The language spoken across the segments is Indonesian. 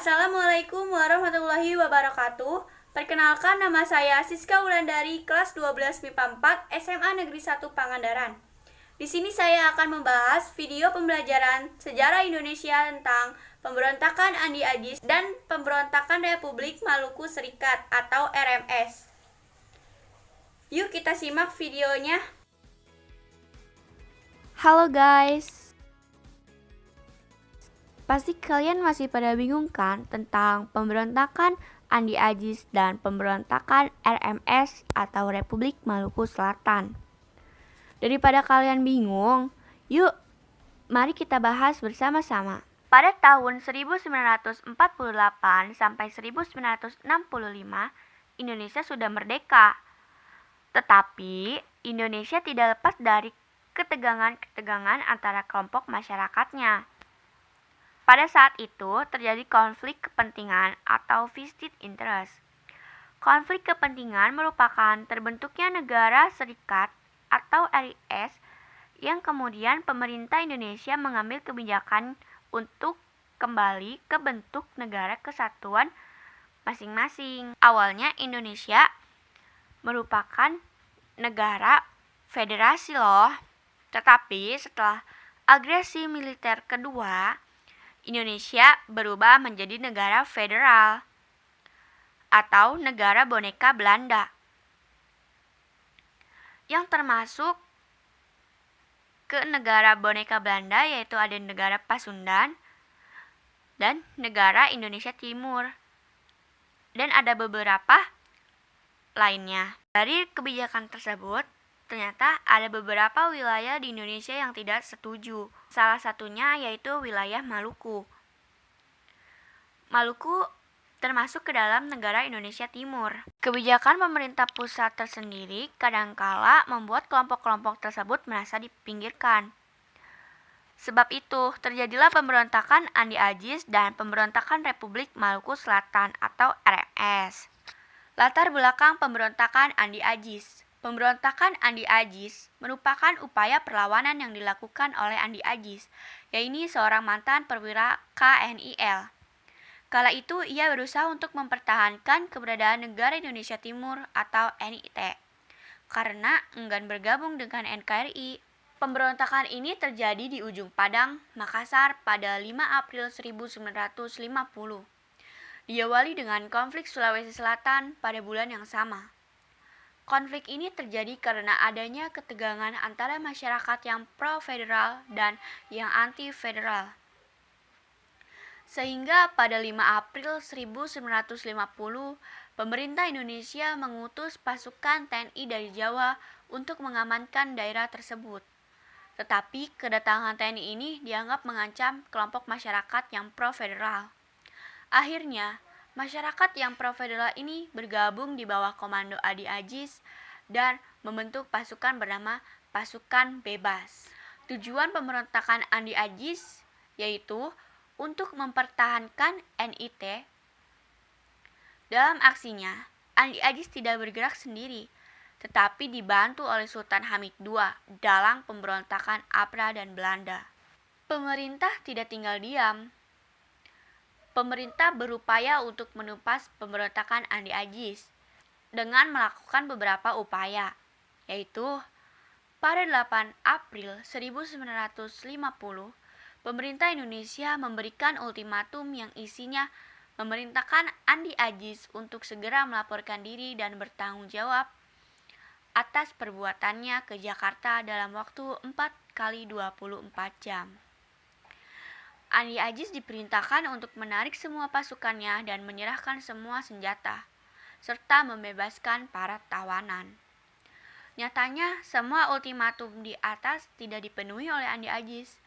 Assalamualaikum warahmatullahi wabarakatuh. Perkenalkan, nama saya Siska Wulandari, kelas 12 MIPA 4 SMA Negeri 1 Pangandaran. Di sini saya akan membahas video pembelajaran sejarah Indonesia tentang pemberontakan Andi Agis dan pemberontakan Republik Maluku Serikat atau RMS. Yuk kita simak videonya. Halo guys. Pasti kalian masih pada bingung kan tentang pemberontakan Andi Agis dan pemberontakan RMS atau Republik Maluku Selatan. Daripada kalian bingung, yuk mari kita bahas bersama-sama. Pada tahun 1948 sampai 1965, Indonesia sudah merdeka. Tetapi Indonesia tidak lepas dari ketegangan-ketegangan antara kelompok masyarakatnya. Pada saat itu terjadi konflik kepentingan atau vested interest. Konflik kepentingan merupakan terbentuknya negara serikat atau RIS yang kemudian pemerintah Indonesia mengambil kebijakan untuk kembali ke bentuk negara kesatuan masing-masing. Awalnya Indonesia merupakan negara federasi loh. Tetapi setelah agresi militer kedua, Indonesia berubah menjadi negara federal atau negara boneka Belanda, yang termasuk ke negara boneka Belanda yaitu ada negara Pasundan dan negara Indonesia Timur, dan ada beberapa lainnya. Dari kebijakan tersebut, ternyata ada beberapa wilayah di Indonesia yang tidak setuju. Salah satunya yaitu wilayah Maluku. Maluku termasuk ke dalam negara Indonesia Timur. Kebijakan pemerintah pusat tersendiri kadangkala membuat kelompok-kelompok tersebut merasa dipinggirkan. Sebab itu, terjadilah pemberontakan Andi Agis dan pemberontakan Republik Maluku Selatan atau RMS. Latar belakang pemberontakan Andi Agis. Pemberontakan Andi Agis merupakan upaya perlawanan yang dilakukan oleh Andi Agis, yaitu seorang mantan perwira KNIL. Kala itu ia berusaha untuk mempertahankan keberadaan negara Indonesia Timur atau NIT, karena enggan bergabung dengan NKRI. Pemberontakan ini terjadi di ujung Padang, Makassar pada 5 April 1950. Diawali dengan konflik Sulawesi Selatan pada bulan yang sama. Konflik ini terjadi karena adanya ketegangan antara masyarakat yang pro-federal dan yang anti-federal. Sehingga pada 5 April 1950, pemerintah Indonesia mengutus pasukan TNI dari Jawa untuk mengamankan daerah tersebut. Tetapi kedatangan TNI ini dianggap mengancam kelompok masyarakat yang pro-federal. Akhirnya, masyarakat yang pro-federal ini bergabung di bawah komando Andi Agis dan membentuk pasukan bernama Pasukan Bebas. Tujuan pemberontakan Andi Agis yaitu untuk mempertahankan NIT. Dalam aksinya, Andi Agis tidak bergerak sendiri, tetapi dibantu oleh Sultan Hamid II dalam pemberontakan APRA dan Belanda. Pemerintah tidak tinggal diam. Pemerintah berupaya untuk menumpas pemberontakan Andi Agis dengan melakukan beberapa upaya, yaitu pada 8 April 1950, pemerintah Indonesia memberikan ultimatum yang isinya memerintahkan Andi Agis untuk segera melaporkan diri dan bertanggung jawab atas perbuatannya ke Jakarta dalam waktu 4x24 jam. Andi Agis diperintahkan untuk menarik semua pasukannya dan menyerahkan semua senjata, serta membebaskan para tawanan. Nyatanya, semua ultimatum di atas tidak dipenuhi oleh Andi Agis.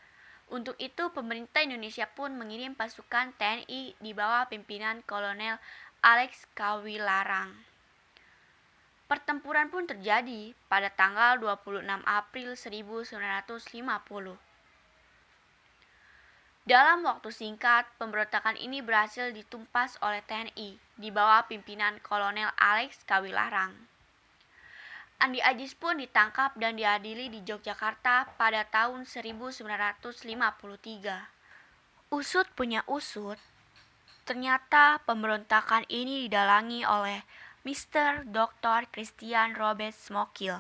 Untuk itu, pemerintah Indonesia pun mengirim pasukan TNI di bawah pimpinan Kolonel Alex Kawilarang. Pertempuran pun terjadi pada tanggal 26 April 1950. Dalam waktu singkat, pemberontakan ini berhasil ditumpas oleh TNI di bawah pimpinan Kolonel Alex Kawilarang. Andi Agis pun ditangkap dan diadili di Yogyakarta pada tahun 1953. Usut punya usut, Ternyata pemberontakan ini didalangi oleh Mr. Dr. Christian Robert Smokil,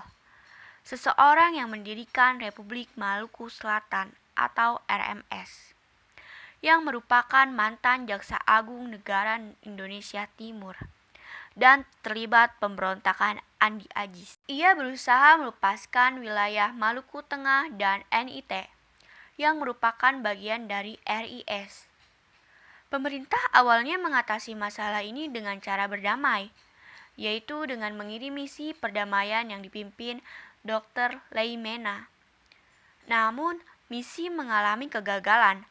seseorang yang mendirikan Republik Maluku Selatan atau RMS, yang merupakan mantan Jaksa Agung Negara Indonesia Timur dan terlibat pemberontakan Andi Agis. Ia berusaha melepaskan wilayah Maluku Tengah dan NIT, yang merupakan bagian dari RIS. Pemerintah awalnya mengatasi masalah ini dengan cara berdamai, yaitu dengan mengirim misi perdamaian yang dipimpin Dr. Leimena. Namun, misi mengalami kegagalan.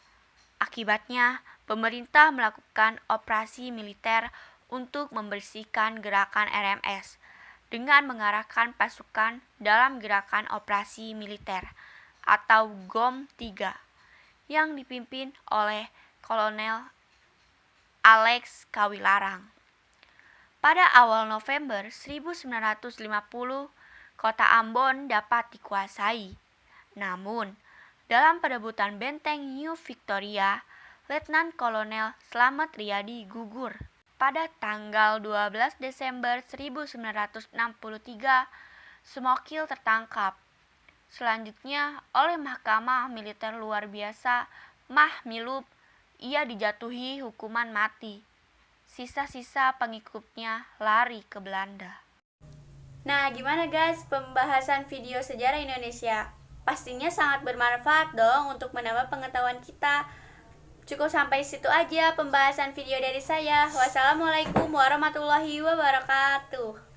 Akibatnya, pemerintah melakukan operasi militer untuk membersihkan gerakan RMS dengan mengarahkan pasukan dalam gerakan operasi militer atau GOM 3 yang dipimpin oleh Kolonel Alex Kawilarang. Pada awal November 1950, kota Ambon dapat dikuasai. Namun, dalam perebutan benteng New Victoria, Letnan Kolonel Slamet Riyadi gugur. Pada tanggal 12 Desember 1963, Smokil tertangkap. Selanjutnya, oleh Mahkamah Militer Luar Biasa Mahmilub, ia dijatuhi hukuman mati. Sisa-sisa pengikutnya lari ke Belanda. Nah, gimana guys pembahasan video sejarah Indonesia? Pastinya sangat bermanfaat dong untuk menambah pengetahuan kita. Cukup sampai situ aja pembahasan video dari saya. Wassalamualaikum warahmatullahi wabarakatuh.